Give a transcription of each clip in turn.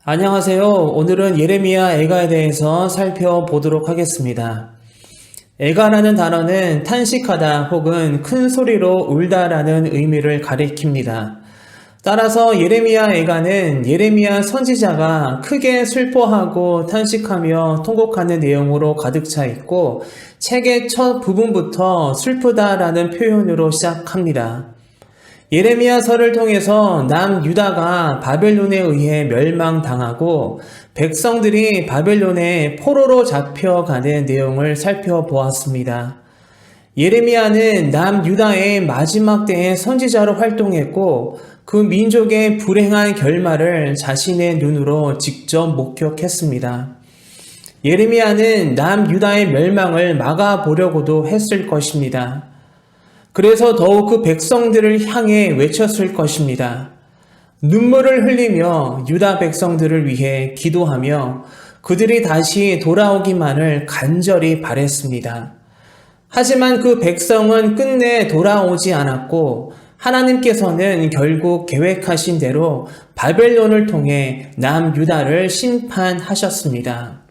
안녕하세요. 오늘은 예레미야 애가에 대해서 살펴보도록 하겠습니다. 애가라는 단어는 탄식하다 혹은 큰 소리로 울다라는 의미를 가리킵니다. 따라서 예레미야 애가는 예레미야 선지자가 크게 슬퍼하고 탄식하며 통곡하는 내용으로 가득 차 있고 책의 첫 부분부터 슬프다라는 표현으로 시작합니다. 예레미야서를 통해서 남유다가 바벨론에 의해 멸망당하고 백성들이 바벨론에 포로로 잡혀가는 내용을 살펴보았습니다. 예레미야는 남유다의 마지막 때의 선지자로 활동했고 그 민족의 불행한 결말을 자신의 눈으로 직접 목격했습니다. 예레미야는 남유다의 멸망을 막아보려고도 했을 것입니다. 그래서 더욱 그 백성들을 향해 외쳤을 것입니다. 눈물을 흘리며 유다 백성들을 위해 기도하며 그들이 다시 돌아오기만을 간절히 바랬습니다. 하지만 그 백성은 끝내 돌아오지 않았고 하나님께서는 결국 계획하신 대로 바벨론을 통해 남유다를 심판하셨습니다.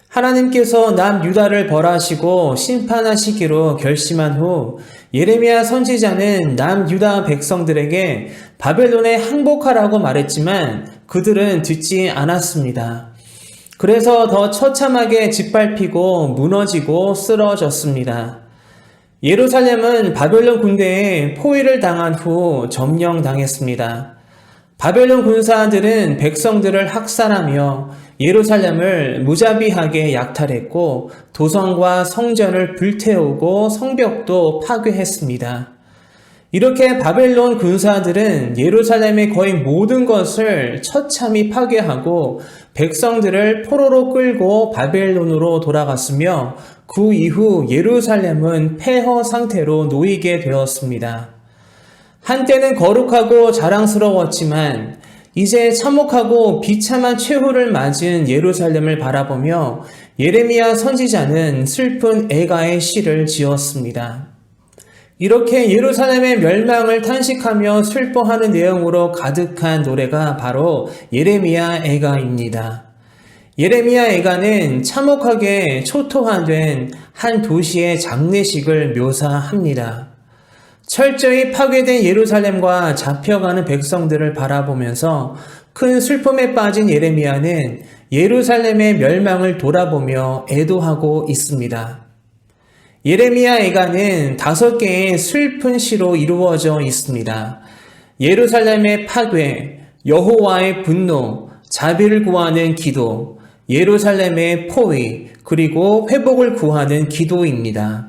하나님께서 남유다를 벌하시고 심판하시기로 결심한 후 예레미야 선지자는 남유다 백성들에게 바벨론에 항복하라고 말했지만 그들은 듣지 않았습니다. 그래서 더 처참하게 짓밟히고 무너지고 쓰러졌습니다. 예루살렘은 바벨론 군대에 포위를 당한 후 점령당했습니다. 바벨론 군사들은 백성들을 학살하며 예루살렘을 무자비하게 약탈했고 도성과 성전을 불태우고 성벽도 파괴했습니다. 이렇게 바벨론 군사들은 예루살렘의 거의 모든 것을 처참히 파괴하고 백성들을 포로로 끌고 바벨론으로 돌아갔으며 그 이후 예루살렘은 폐허 상태로 놓이게 되었습니다. 한때는 거룩하고 자랑스러웠지만 이제 참혹하고 비참한 최후를 맞은 예루살렘을 바라보며 예레미야 선지자는 슬픈 애가의 시를 지었습니다. 이렇게 예루살렘의 멸망을 탄식하며 슬퍼하는 내용으로 가득한 노래가 바로 예레미야 애가입니다. 예레미야 애가는 참혹하게 초토화된 한 도시의 장례식을 묘사합니다. 철저히 파괴된 예루살렘과 잡혀가는 백성들을 바라보면서 큰 슬픔에 빠진 예레미야는 예루살렘의 멸망을 돌아보며 애도하고 있습니다. 예레미야 애가는 5개의 슬픈 시로 이루어져 있습니다. 예루살렘의 파괴, 여호와의 분노, 자비를 구하는 기도, 예루살렘의 포위, 그리고 회복을 구하는 기도입니다.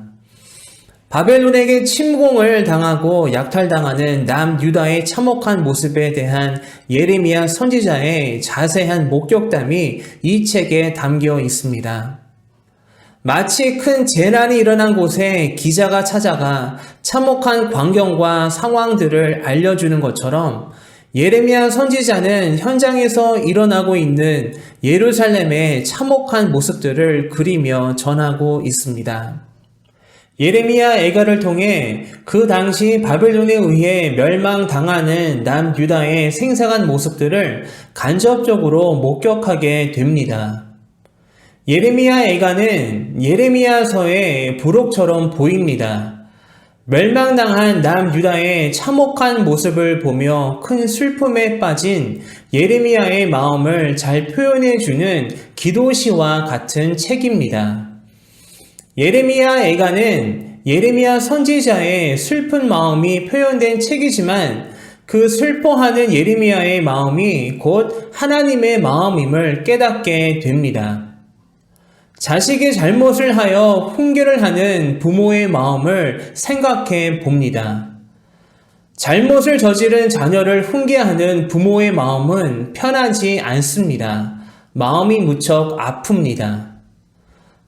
바벨론에게 침공을 당하고 약탈당하는 남유다의 참혹한 모습에 대한 예레미야 선지자의 자세한 목격담이 이 책에 담겨 있습니다. 마치 큰 재난이 일어난 곳에 기자가 찾아가 참혹한 광경과 상황들을 알려주는 것처럼 예레미야 선지자는 현장에서 일어나고 있는 예루살렘의 참혹한 모습들을 그리며 전하고 있습니다. 예레미야 애가를 통해 그 당시 바벨론에 의해 멸망당하는 남유다의 생생한 모습들을 간접적으로 목격하게 됩니다. 예레미야 애가는 예레미야서의 부록처럼 보입니다. 멸망당한 남유다의 참혹한 모습을 보며 큰 슬픔에 빠진 예레미야의 마음을 잘 표현해주는 기도시와 같은 책입니다. 예레미야 애가는 예레미야 선지자의 슬픈 마음이 표현된 책이지만 그 슬퍼하는 예레미야의 마음이 곧 하나님의 마음임을 깨닫게 됩니다. 자식이 잘못을 하여 훈계를 하는 부모의 마음을 생각해 봅니다. 잘못을 저지른 자녀를 훈계하는 부모의 마음은 편하지 않습니다. 마음이 무척 아픕니다.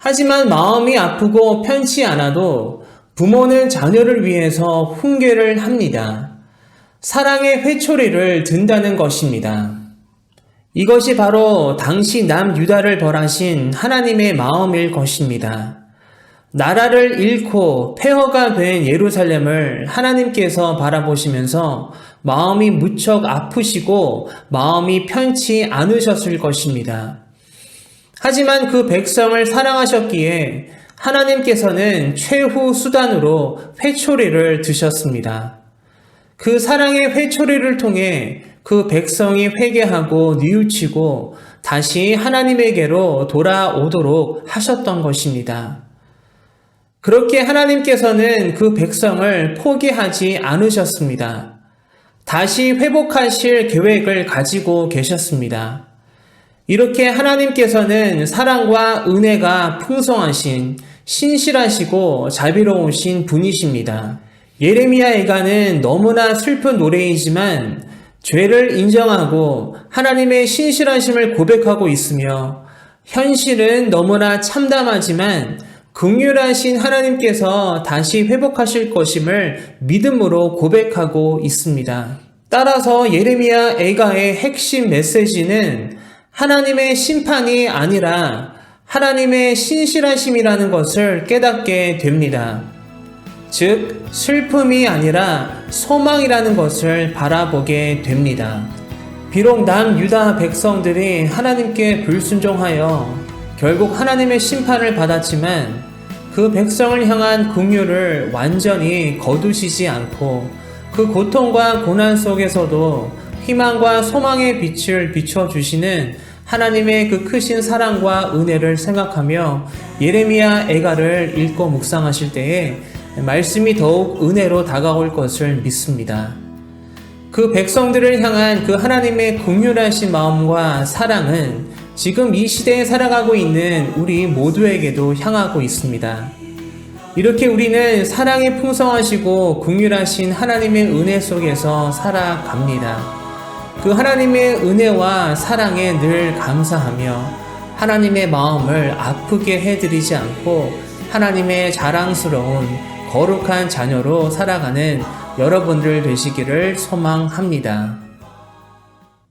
하지만 마음이 아프고 편치 않아도 부모는 자녀를 위해서 훈계를 합니다. 사랑의 회초리를 든다는 것입니다. 이것이 바로 당시 남유다를 벌하신 하나님의 마음일 것입니다. 나라를 잃고 폐허가 된 예루살렘을 하나님께서 바라보시면서 마음이 무척 아프시고 마음이 편치 않으셨을 것입니다. 하지만 그 백성을 사랑하셨기에 하나님께서는 최후 수단으로 회초리를 드셨습니다. 그 사랑의 회초리를 통해 그 백성이 회개하고 뉘우치고 다시 하나님에게로 돌아오도록 하셨던 것입니다. 그렇게 하나님께서는 그 백성을 포기하지 않으셨습니다. 다시 회복하실 계획을 가지고 계셨습니다. 이렇게 하나님께서는 사랑과 은혜가 풍성하신 신실하시고 자비로우신 분이십니다. 예레미야 애가는 너무나 슬픈 노래이지만 죄를 인정하고 하나님의 신실하심을 고백하고 있으며 현실은 너무나 참담하지만 긍휼하신 하나님께서 다시 회복하실 것임을 믿음으로 고백하고 있습니다. 따라서 예레미야 애가의 핵심 메시지는 하나님의 심판이 아니라 하나님의 신실하심이라는 것을 깨닫게 됩니다. 즉, 슬픔이 아니라 소망이라는 것을 바라보게 됩니다. 비록 남유다 백성들이 하나님께 불순종하여 결국 하나님의 심판을 받았지만 그 백성을 향한 긍휼을 완전히 거두시지 않고 그 고통과 고난 속에서도 희망과 소망의 빛을 비춰주시는 하나님의 그 크신 사랑과 은혜를 생각하며 예레미야 애가를 읽고 묵상하실 때에 말씀이 더욱 은혜로 다가올 것을 믿습니다. 그 백성들을 향한 그 하나님의 긍휼하신 마음과 사랑은 지금 이 시대에 살아가고 있는 우리 모두에게도 향하고 있습니다. 이렇게 우리는 사랑이 풍성하시고 긍휼하신 하나님의 은혜 속에서 살아갑니다. 그 하나님의 은혜와 사랑에 늘 감사하며 하나님의 마음을 아프게 해드리지 않고 하나님의 자랑스러운 거룩한 자녀로 살아가는 여러분들 되시기를 소망합니다.